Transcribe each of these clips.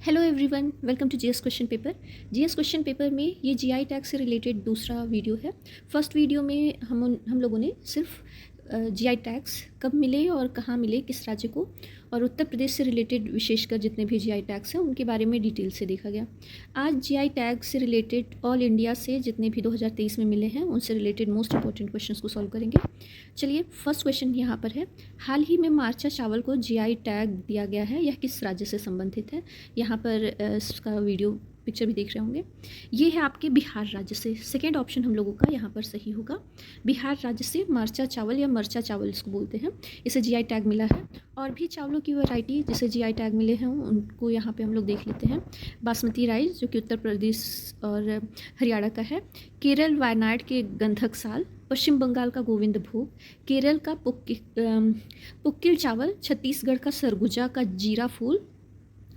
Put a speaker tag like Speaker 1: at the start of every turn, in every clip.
Speaker 1: Hello everyone, welcome to GS question paper. GS question paper में ये GI tag से related दूसरा video है। फर्स्ट वीडियो में हम लोगों ने सिर्फ जीआई टैग्स कब मिले और कहाँ मिले, किस राज्य को, और उत्तर प्रदेश से रिलेटेड विशेषकर जितने भी जीआई टैग्स हैं उनके बारे में डिटेल से देखा गया। आज जीआई टैग से रिलेटेड ऑल इंडिया से जितने भी 2023 में मिले हैं उनसे रिलेटेड मोस्ट इंपॉर्टेंट क्वेश्चंस को सॉल्व करेंगे। चलिए, फर्स्ट क्वेश्चन यहाँ पर है, हाल ही में मार्चा चावल को जीआई टैग दिया गया है, यह किस राज्य से संबंधित है। यहाँ पर इसका वीडियो पिक्चर भी देख रहे होंगे। ये है आपके बिहार राज्य से। सेकेंड ऑप्शन हम लोगों का यहाँ पर सही होगा। बिहार राज्य से मार्चा चावल या मरचा चावल इसको बोलते हैं, इसे जीआई टैग मिला है। और भी चावलों की वैरायटी जिसे जीआई टैग मिले हैं उनको यहाँ पे हम लोग देख लेते हैं। बासमती राइस जो कि उत्तर प्रदेश और हरियाणा का है, केरल वायनाड के गंधक साल, पश्चिम बंगाल का गोविंद भोग, केरल का पुक्किल चावल, छत्तीसगढ़ का सरगुजा का जीरा फूल,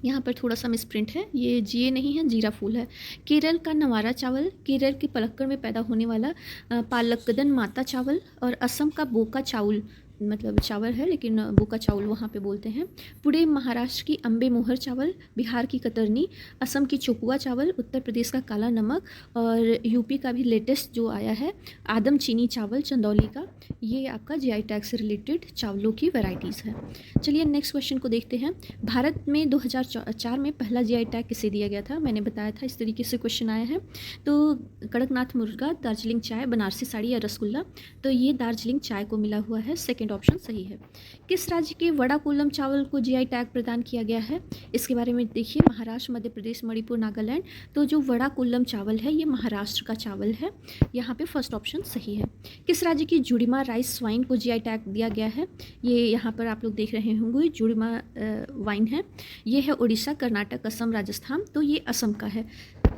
Speaker 1: यहाँ पर थोड़ा सा मिसप्रिंट है, ये जीए नहीं है, जीरा फूल है, केरल का नवारा चावल, केरल के पलक्कड़ में पैदा होने वाला पालक्कदन माता चावल, और असम का बोका चावल, मतलब चावल है लेकिन बोका चावल वहाँ पे बोलते हैं, पुणे महाराष्ट्र की अम्बे मोहर चावल, बिहार की कतरनी, असम की चोपुआ चावल, उत्तर प्रदेश का काला नमक, और यूपी का भी लेटेस्ट जो आया है आदम चीनी चावल चंदौली का। ये आपका जीआई टैग से रिलेटेड चावलों की वैरायटीज़ है। चलिए नेक्स्ट क्वेश्चन को देखते हैं। भारत में 2004 में पहला जीआई टैग किसे दिया गया था। मैंने बताया था इस तरीके से क्वेश्चन आया है। तो कड़कनाथ मुर्गा, दार्जिलिंग चाय, बनारसी साड़ी या रसगुल्ला, तो ये दार्जिलिंग चाय को मिला हुआ है। सेकेंड ऑप्शन सही है। किस राज्य के वड़ा कोलम चावल को जीआई टैग प्रदान किया गया है, इसके बारे में देखिए। महाराष्ट्र, मध्य प्रदेश, मणिपुर, नागालैंड, तो जो वड़ा कोलम चावल है ये महाराष्ट्र का चावल है। यहाँ पे फर्स्ट ऑप्शन सही है। किस राज्य की जुड़ीमा राइस वाइन को जीआई टैग दिया गया है, ये यहाँ पर आप लोग देख रहे होंगे जुड़ीमा वाइन है। ये है उड़ीसा, कर्नाटक, असम, राजस्थान, तो ये असम का है।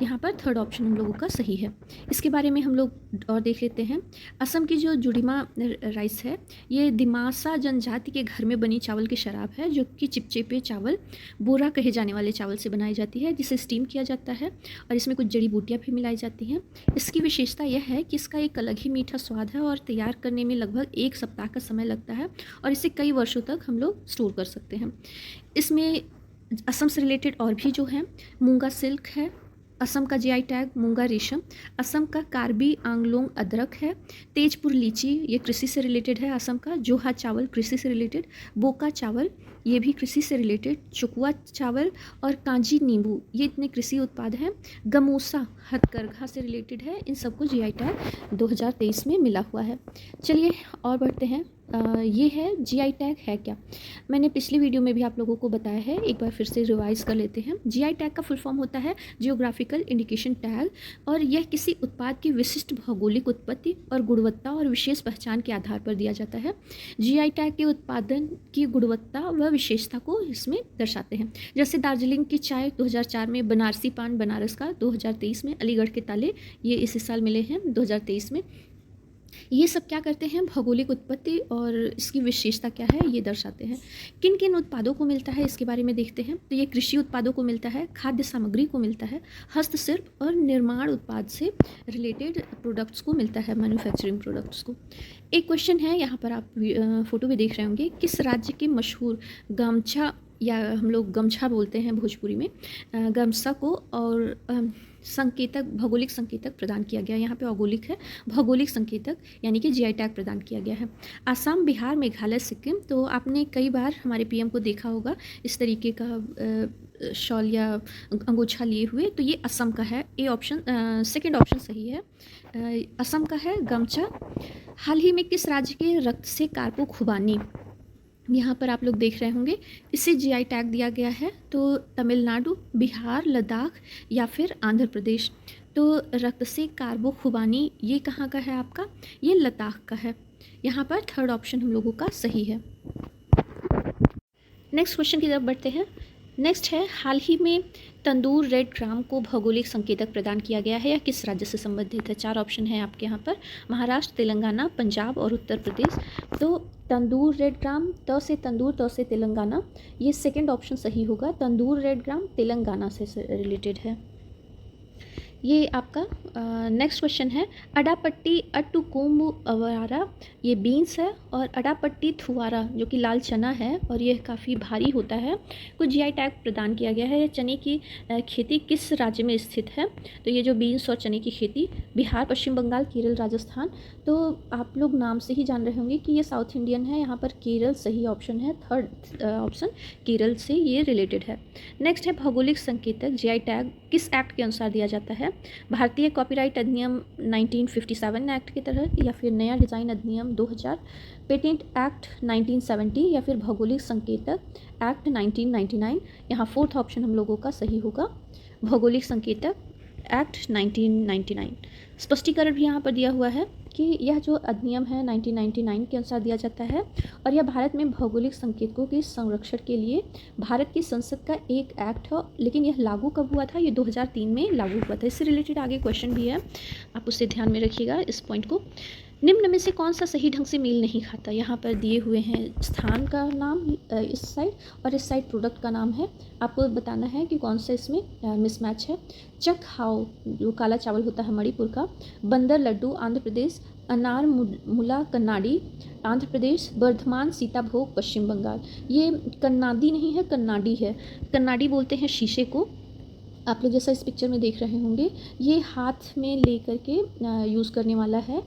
Speaker 1: यहाँ पर थर्ड ऑप्शन हम लोगों का सही है। इसके बारे में हम लोग और देख लेते हैं। असम की जो जुड़ीमा राइस है ये दिमासा जनजाति के घर में बनी चावल की शराब है, जो कि चिपचिपे चावल, बोरा कहे जाने वाले चावल से बनाई जाती है, जिसे स्टीम किया जाता है और इसमें कुछ जड़ी बूटियाँ भी मिलाई जाती हैं। इसकी विशेषता यह है कि इसका एक अलग ही मीठा स्वाद है और तैयार करने में लगभग 1 सप्ताह का समय लगता है और इसे कई वर्षों तक हम लोग स्टोर कर सकते हैं। इसमें असम से रिलेटेड और भी जो है, मूंगा सिल्क है असम का जीआई टैग, मूंगा रेशम, असम का कार्बी आंगलोंग अदरक है, तेजपुर लीची ये कृषि से रिलेटेड है असम का, जोहा चावल कृषि से रिलेटेड, बोका चावल ये भी कृषि से रिलेटेड, चुकुआ चावल और कांजी नींबू ये इतने कृषि उत्पाद हैं। गमोसा हथकरघा से रिलेटेड है। इन सबको जीआई टैग 2023 में मिला हुआ है। चलिए और बढ़ते हैं। ये है जीआई टैग है क्या। मैंने पिछली वीडियो में भी आप लोगों को बताया है, एक बार फिर से रिवाइज कर लेते हैं। जीआई टैग का फुल फॉर्म होता है जियोग्राफिकल इंडिकेशन टैग, और यह किसी उत्पाद की विशिष्ट भौगोलिक उत्पत्ति और गुणवत्ता और विशेष पहचान के आधार पर दिया जाता है। जीआई टैग के उत्पादन की गुणवत्ता व विशेषता को इसमें दर्शाते हैं। जैसे दार्जिलिंग की चाय 2004 में, बनारसी पान बनारस का 2023 में, अलीगढ़ के ताले ये इसी साल मिले हैं 2023 में। ये सब क्या करते हैं, भौगोलिक उत्पत्ति और इसकी विशेषता क्या है ये दर्शाते हैं। किन किन उत्पादों को मिलता है इसके बारे में देखते हैं। तो ये कृषि उत्पादों को मिलता है, खाद्य सामग्री को मिलता है, हस्तशिल्प और निर्माण उत्पाद से रिलेटेड प्रोडक्ट्स को मिलता है, मैन्युफैक्चरिंग प्रोडक्ट्स को। एक क्वेश्चन है यहाँ पर, आप फोटो भी देख रहे होंगे, किस राज्य के मशहूर गमछा या हम लोग गमछा बोलते हैं भोजपुरी में, गमछा को और संकेतक, भौगोलिक संकेतक प्रदान किया गया। यहाँ पे भौगोलिक है, भौगोलिक संकेतक यानी कि जीआई टैग प्रदान किया गया है। आसाम, बिहार, मेघालय, सिक्किम, तो आपने कई बार हमारे पीएम को देखा होगा इस तरीके का शॉल या अंगोछा लिए हुए, तो ये असम का है। ए ऑप्शन सेकेंड ऑप्शन सही है, असम का है गमछा। हाल ही में किस राज्य के रक्त से कारपो खुबानी, यहाँ पर आप लोग देख रहे होंगे, इसे जीआई टैग दिया गया है। तो तमिलनाडु, बिहार, लद्दाख या फिर आंध्र प्रदेश। तो रक्त से कार्बो खुबानी ये कहाँ का है आपका, ये लद्दाख का है। यहाँ पर थर्ड ऑप्शन हम लोगों का सही है। नेक्स्ट क्वेश्चन की तरफ बढ़ते हैं। नेक्स्ट है, हाल ही में तंदूर रेड ग्राम को भौगोलिक संकेतक प्रदान किया गया है, या किस राज्य से संबंधित है। 4 ऑप्शन है आपके यहाँ पर, महाराष्ट्र, तेलंगाना, पंजाब और उत्तर प्रदेश। तो तंदूर रेड ग्राम, त से तंदूर, त से तेलंगाना, ये सेकंड ऑप्शन सही होगा। तंदूर रेड ग्राम तेलंगाना से रिलेटेड है। ये आपका नेक्स्ट क्वेश्चन है, अडापट्टी अट्टुकोम्बु अवारा, ये बीन्स है, और अडापट्टी थुआरा जो कि लाल चना है और ये काफ़ी भारी होता है, को जीआई टैग प्रदान किया गया है। ये चने की खेती किस राज्य में स्थित है? तो ये जो बीन्स और चने की खेती बिहार, पश्चिम बंगाल, केरल, राजस्थान। तो आप लोग नाम से ही जान रहे होंगे कि ये साउथ इंडियन है, यहाँ पर केरल सही ऑप्शन है, थर्ड ऑप्शन केरल से ये रिलेटेड है। नेक्स्ट है, भौगोलिक संकेतक जीआई टैग किस एक्ट के अनुसार दिया जाता है? भारतीय कॉपीराइट अधिनियम 1957 एक्ट के तहत, या फिर नया डिज़ाइन अधिनियम 2000, पेटेंट एक्ट 1970, या फिर भौगोलिक संकेतक एक्ट 1999। यहाँ फोर्थ ऑप्शन हम लोगों का सही होगा, भौगोलिक संकेतक एक्ट 1999। स्पष्टीकरण भी यहाँ पर दिया हुआ है कि यह जो अधिनियम है 1999 के अनुसार दिया जाता है, और यह भारत में भौगोलिक संकेतकों के संरक्षण के लिए भारत की संसद का एक एक्ट है, लेकिन यह लागू कब हुआ था? ये 2003 में लागू हुआ था। इससे रिलेटेड आगे क्वेश्चन भी है, आप उसे ध्यान में रखिएगा इस पॉइंट को। निम्न में से कौन सा सही ढंग से मेल नहीं खाता? यहाँ पर दिए हुए हैं स्थान का नाम इस साइड, और इस साइड प्रोडक्ट का नाम है, आपको बताना है कि कौन सा इसमें मिसमैच है। चक हाओ जो काला चावल होता है मणिपुर का, बंदर लड्डू आंध्र प्रदेश, अनार मुला कन्नाडी आंध्र प्रदेश, वर्धमान सीताभोग पश्चिम बंगाल। ये कन्नाडी नहीं है, कन्नाडी है। कन्नाडी बोलते हैं शीशे को, आप लोग जैसा इस पिक्चर में देख रहे होंगे, ये हाथ में लेकर के यूज़ करने वाला है,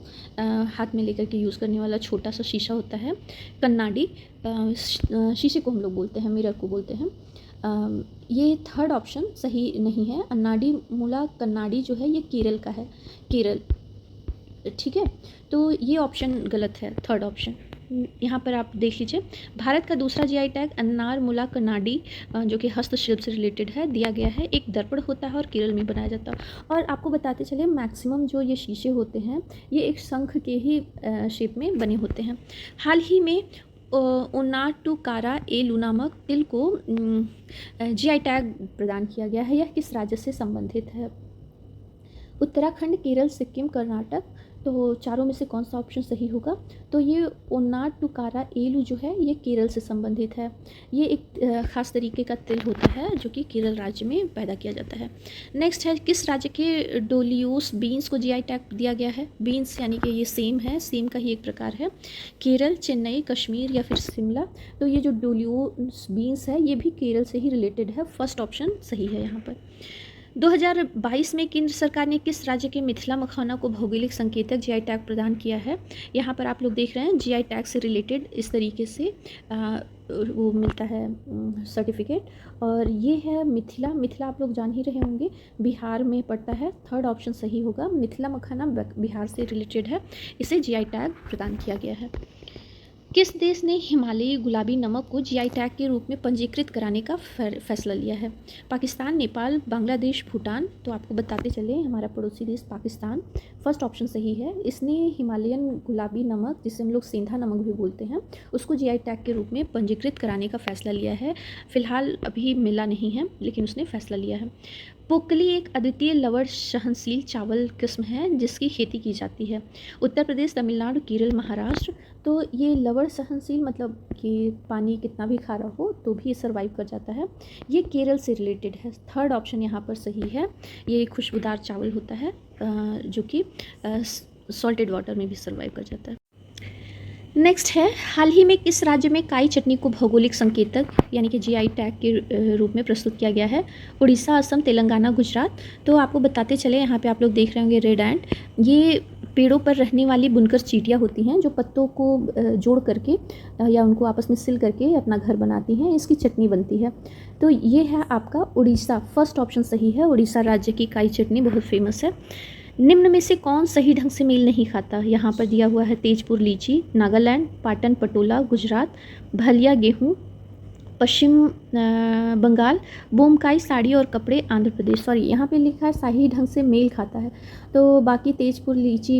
Speaker 1: हाथ में लेकर के यूज़ करने वाला छोटा सा शीशा होता है कन्नाडी। शीशे को हम लोग बोलते हैं, मिरर को बोलते हैं। ये थर्ड ऑप्शन सही नहीं है, अन्नाडी मूला कन्नाडी जो है ये केरल का है, केरल, ठीक है। तो ये ऑप्शन गलत है, थर्ड ऑप्शन। यहाँ पर आप देख लीजिए, भारत का दूसरा जीआई टैग अन्नार मुला कन्नाडी जो कि हस्तशिल्प से रिलेटेड है, दिया गया है। एक दर्पण होता है और केरल में बनाया जाता है। और आपको बताते चले, मैक्सिमम जो ये शीशे होते हैं ये एक शंख के ही शेप में बने होते हैं। हाल ही में ओनाटुकारा एलू नामक तिल को जीआई टैग प्रदान किया गया है। यह किस राज्य से संबंधित है? उत्तराखंड, केरल, सिक्किम, कर्नाटक। तो चारों में से कौन सा ऑप्शन सही होगा? तो ये ओनाटुकारा एलू जो है ये केरल से संबंधित है। ये एक ख़ास तरीके का तिल होता है जो कि केरल राज्य में पैदा किया जाता है। नेक्स्ट है, किस राज्य के डोलियोस बीन्स को जीआई टैग दिया गया है? बीन्स यानी कि ये सेम है, सेम का ही एक प्रकार है। केरल, चेन्नई, कश्मीर या फिर शिमला। तो ये जो डोलियोस बीन्स है ये भी केरल से ही रिलेटेड है, फर्स्ट ऑप्शन सही है यहाँ पर। 2022 में केंद्र सरकार ने किस राज्य के मिथिला मखाना को भौगोलिक संकेतक जीआई टैग प्रदान किया है? यहाँ पर आप लोग देख रहे हैं जीआई टैग से रिलेटेड इस तरीके से वो मिलता है सर्टिफिकेट, और ये है मिथिला। मिथिला आप लोग जान ही रहे होंगे, बिहार में पड़ता है, थर्ड ऑप्शन सही होगा। मिथिला मखाना बिहार से रिलेटेड है, इसे जीआई टैग प्रदान किया गया है। किस देश ने हिमालयी गुलाबी नमक को जीआई टैग के रूप में पंजीकृत कराने का फैसला लिया है? पाकिस्तान, नेपाल, बांग्लादेश, भूटान। तो आपको बताते चले, हमारा पड़ोसी देश पाकिस्तान, फर्स्ट ऑप्शन सही है। इसने हिमालयन गुलाबी नमक, जिसे हम लोग सेंधा नमक भी बोलते हैं, उसको जीआई टैग के रूप में पंजीकृत कराने का फैसला लिया है। फिलहाल अभी मिला नहीं है, लेकिन उसने फैसला लिया है। पोकली एक अद्वितीय लवण सहनशील चावल किस्म है जिसकी खेती की जाती है। उत्तर प्रदेश, तमिलनाडु, केरल, महाराष्ट्र। तो ये लवण सहनशील मतलब कि पानी कितना भी खारा हो तो भी सर्वाइव कर जाता है, ये केरल से रिलेटेड है, थर्ड ऑप्शन यहाँ पर सही है। ये एक खुशबूदार चावल होता है जो कि सॉल्टेड वाटर में भी सर्वाइव कर जाता है। नेक्स्ट है, हाल ही में किस राज्य में काई चटनी को भौगोलिक संकेतक यानी कि जीआई टैग के रूप में प्रस्तुत किया गया है? उड़ीसा, असम, तेलंगाना, गुजरात। तो आपको बताते चले, यहाँ पे आप लोग देख रहे होंगे रेड एंट, ये पेड़ों पर रहने वाली बुनकर चींटियाँ होती हैं जो पत्तों को जोड़ करके या उनको आपस में सिल करके अपना घर बनाती हैं, इसकी चटनी बनती है। तो ये है आपका उड़ीसा, फर्स्ट ऑप्शन सही है। उड़ीसा राज्य की काई चटनी बहुत फेमस है। निम्न में से कौन सही ढंग से मेल नहीं खाता? यहाँ पर दिया हुआ है तेजपुर लीची, नागालैंड, पाटन पटोला गुजरात, भलिया गेहूँ पश्चिम बंगाल, बोमकाई साड़ी और कपड़े आंध्र प्रदेश। सॉरी, यहाँ पे लिखा है सही ढंग से मेल खाता है, तो बाकी तेजपुर लीची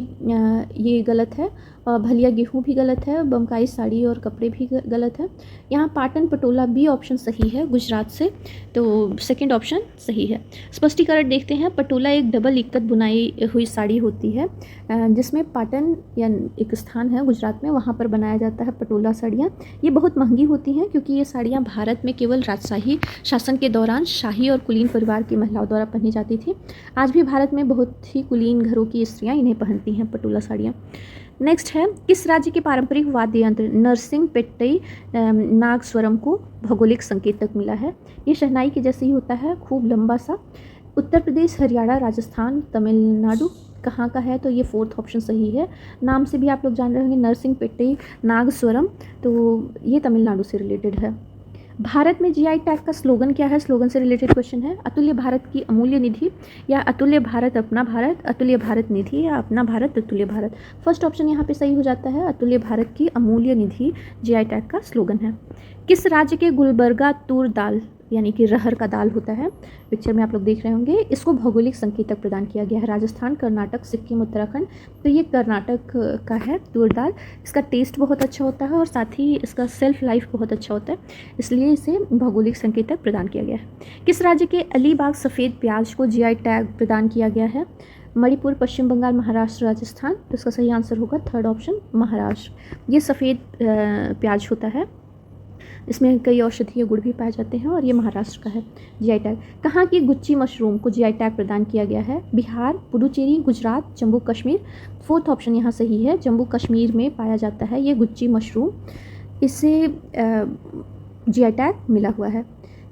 Speaker 1: ये गलत है, भलिया गेहूँ भी गलत है, बमकाई साड़ी और कपड़े भी गलत है। यहाँ पाटन पटोला बी ऑप्शन सही है गुजरात से, तो सेकंड ऑप्शन सही है। स्पष्टीकरण देखते हैं। पटोला एक डबल इक्कत बुनाई हुई साड़ी होती है जिसमें पाटन या एक स्थान है गुजरात में, वहाँ पर बनाया जाता है पटोला साड़ियाँ। ये बहुत महंगी होती हैं क्योंकि ये साड़ियाँ भारत में केवल राजशाही शासन के दौरान शाही और कुलीन परिवार की महिलाओं द्वारा पहनी जाती थी। आज भी भारत में बहुत ही कुलीन घरों की स्त्रियाँ इन्हें पहनती हैं, पटोला साड़ियाँ। नेक्स्ट है, किस राज्य के पारंपरिक वाद्य यंत्र नरसिंह पेट्टई नागस्वरम को भौगोलिक संकेतक मिला है? ये शहनाई के जैसे ही होता है, खूब लंबा सा। उत्तर प्रदेश, हरियाणा, राजस्थान, तमिलनाडु कहाँ का है? तो ये फोर्थ ऑप्शन सही है। नाम से भी आप लोग जान रहे होंगे, नरसिंह पेट्टई नागस्वरम, तो ये तमिलनाडु से रिलेटेड है। भारत में जीआई टैग का स्लोगन क्या है? स्लोगन से रिलेटेड क्वेश्चन है। अतुल्य भारत की अमूल्य निधि, या अतुल्य भारत अपना भारत, अतुल्य भारत निधि, या अपना भारत अतुल्य भारत। फर्स्ट ऑप्शन यहाँ पे सही हो जाता है, अतुल्य भारत की अमूल्य निधि जीआई टैग का स्लोगन है। किस राज्य के गुलबर्गा तूर दाल यानी कि रहर का दाल होता है, पिक्चर में आप लोग देख रहे होंगे, इसको भौगोलिक संकेतक प्रदान किया गया है? राजस्थान, कर्नाटक, सिक्किम, उत्तराखंड। तो ये कर्नाटक का है तूर दाल। इसका टेस्ट बहुत अच्छा होता है और साथ ही इसका सेल्फ लाइफ बहुत अच्छा होता है, इसलिए इसे भौगोलिक संकेतक प्रदान किया गया है। किस राज्य के अलीबाग सफ़ेद प्याज को जीआई टैग प्रदान किया गया है? मणिपुर, पश्चिम बंगाल, महाराष्ट्र, राजस्थान। तो इसका सही आंसर होगा थर्ड ऑप्शन, महाराष्ट्र। ये सफ़ेद प्याज होता है, इसमें कई औषधीय गुण भी पाए जाते हैं और ये महाराष्ट्र का है जीआई टैग। कहाँ की गुच्ची मशरूम को जीआई टैग प्रदान किया गया है? बिहार, पुडुचेरी, गुजरात, जम्मू कश्मीर। फोर्थ ऑप्शन यहाँ सही है, जम्मू कश्मीर में पाया जाता है ये गुच्ची मशरूम, इसे जीआई टैग मिला हुआ है।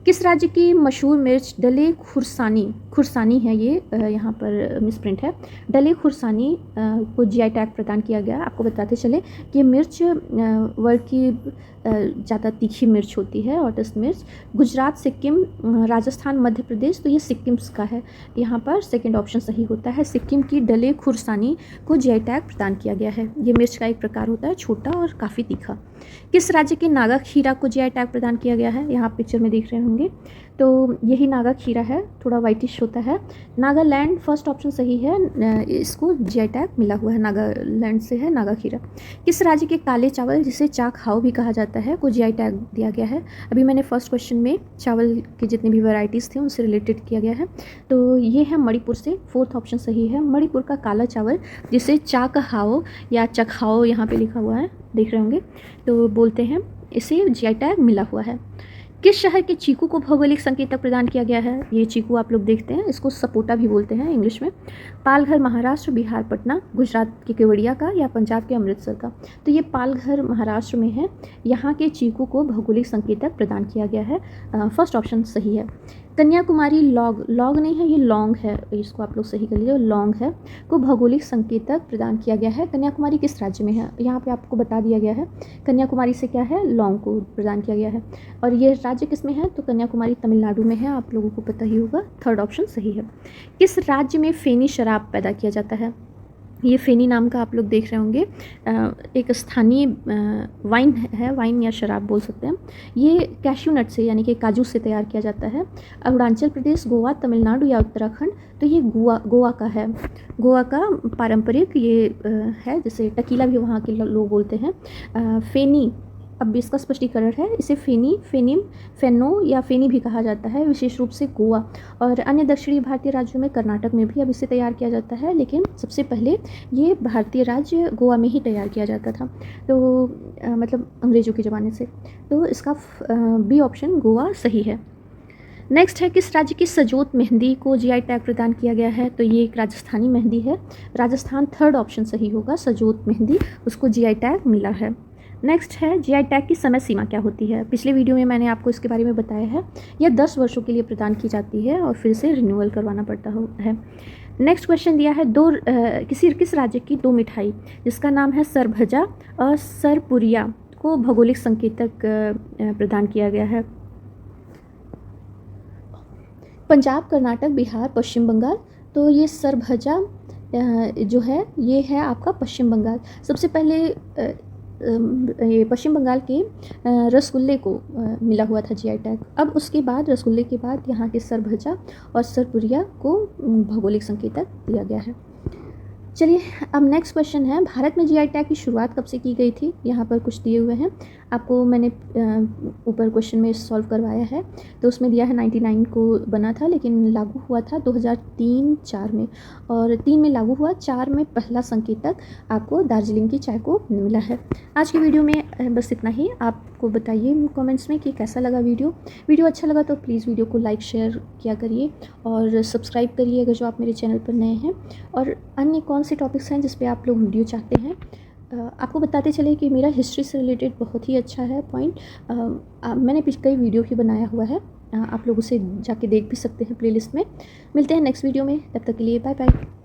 Speaker 1: किस राज्य की मशहूर मिर्च डले खुरसानी है, ये यहाँ पर मिसप्रिंट है, डले खुरसानी को जीआई टैग प्रदान किया गया। आपको बताते चले कि ये मिर्च वर्ल्ड की ज़्यादा तीखी मिर्च होती है, ऑटेस्ट मिर्च। गुजरात, सिक्किम, राजस्थान, मध्य प्रदेश। तो ये सिक्किम का है, यहाँ पर सेकंड ऑप्शन सही होता है। सिक्किम की डले खुरसानी को जीआई टैग प्रदान किया गया है। ये मिर्च का एक प्रकार होता है, छोटा और काफ़ी तीखा। किस राज्य के नागा खीरा को जीआई टैग प्रदान किया गया है? यहाँ पिक्चर में देख रहे होंगे, तो यही नागा खीरा है, थोड़ा वाइटिश होता है। नागालैंड फर्स्ट ऑप्शन सही है, इसको जीआई टैग मिला हुआ है, नागालैंड से है नागा खीरा। किस राज्य के काले चावल, जिसे चा खाओ भी कहा जाता है, को जीआई टैग दिया गया है? अभी मैंने फर्स्ट क्वेश्चन में चावल की जितनी भी वैरायटीज़ थी उनसे रिलेटेड किया गया है, तो ये है मणिपुर से, फोर्थ ऑप्शन सही है। मणिपुर का काला चावल, जिसे चा कहाओ या चखाओ यहाँ पे लिखा हुआ है, देख रहे होंगे, तो बोलते हैं, इसे जीआई टैग मिला हुआ है। किस शहर के चीकू को भौगोलिक संकेतक प्रदान किया गया है? ये चीकू आप लोग देखते हैं, इसको सपोटा भी बोलते हैं इंग्लिश में। पालघर, महाराष्ट्र, बिहार, पटना, गुजरात के केवड़िया का, या पंजाब के अमृतसर का। तो ये पालघर महाराष्ट्र में है, यहाँ के चीकू को भौगोलिक संकेतक प्रदान किया गया है, फर्स्ट ऑप्शन सही है। कन्याकुमारी लॉग नहीं है, ये लौंग है, इसको आप लोग सही कर लीजिए, लौंग है, को भौगोलिक संकेतक प्रदान किया गया है। कन्याकुमारी किस राज्य में है? यहाँ पे आपको बता दिया गया है, कन्याकुमारी से क्या है, लौंग को प्रदान किया गया है। और ये राज्य किस में है? तो कन्याकुमारी तमिलनाडु में है, आप लोगों को पता ही होगा, थर्ड ऑप्शन सही है। किस राज्य में फेनी शराब पैदा किया जाता है? ये फेनी नाम का आप लोग देख रहे होंगे, एक स्थानीय वाइन है, वाइन या शराब बोल सकते हैं। ये कैश्यू नट से यानी कि काजू से तैयार किया जाता है। अरुणाचल प्रदेश, गोवा, तमिलनाडु या उत्तराखंड। तो ये गोवा का है, गोवा का पारंपरिक ये है, जैसे टकीला भी वहाँ के लोग बोलते हैं। फेनी, अब इसका स्पष्टीकरण है, इसे फेनी, फेनिम, फेनो या फेनी भी कहा जाता है, विशेष रूप से गोवा और अन्य दक्षिणी भारतीय राज्यों में, कर्नाटक में भी अब इसे तैयार किया जाता है, लेकिन सबसे पहले ये भारतीय राज्य गोवा में ही तैयार किया जाता था, तो मतलब अंग्रेज़ों के ज़माने से। तो इसका बी ऑप्शन गोवा सही है। नेक्स्ट है, किस राज्य की सजोत मेहंदी को जीआई टैग प्रदान किया गया है? तो ये एक राजस्थानी मेहंदी है, राजस्थान, थर्ड ऑप्शन सही होगा, सजोत मेहंदी, उसको जीआई टैग मिला है। नेक्स्ट है, जीआई टैग की समय सीमा क्या होती है? पिछले वीडियो में मैंने आपको इसके बारे में बताया है, यह 10 वर्षों के लिए प्रदान की जाती है और फिर से रिन्यूअल करवाना पड़ता है। नेक्स्ट क्वेश्चन दिया है, किस राज्य की 2 मिठाई जिसका नाम है सरभजा और सरपुरिया को भौगोलिक संकेतक प्रदान किया गया है? पंजाब, कर्नाटक, बिहार, पश्चिम बंगाल। तो ये सरभजा जो है ये है आपका पश्चिम बंगाल। सबसे पहले ये पश्चिम बंगाल के रसगुल्ले को मिला हुआ था जीआई टैग। अब उसके बाद रसगुल्ले के बाद यहाँ के सरभजा और सरपुरिया को भौगोलिक संकेतक दिया गया है। चलिए अब नेक्स्ट क्वेश्चन है, भारत में जीआई टैग की शुरुआत कब से की गई थी। यहाँ पर कुछ दिए हुए हैं, आपको मैंने ऊपर क्वेश्चन में सॉल्व करवाया है। तो उसमें दिया है 99 को बना था, लेकिन लागू हुआ था 2003-4 में, और 3 में लागू हुआ, 4 में पहला संकेतक आपको दार्जिलिंग की चाय को मिला है। आज की वीडियो में बस इतना ही। आपको बताइए कमेंट्स में कि कैसा लगा वीडियो अच्छा लगा तो प्लीज़ वीडियो को लाइक शेयर किया करिए और सब्सक्राइब करिए अगर जो आप मेरे चैनल पर नए हैं। और अन्य कौन से टॉपिक्स हैं जिस पे आप लोग वीडियो चाहते हैं, आपको बताते चले कि मेरा हिस्ट्री से रिलेटेड बहुत ही अच्छा है पॉइंट। मैंने कई वीडियो भी बनाया हुआ है, आप लोग उसे जाके देख भी सकते हैं प्लेलिस्ट में। मिलते हैं नेक्स्ट वीडियो में, तब तक के लिए बाय बाय।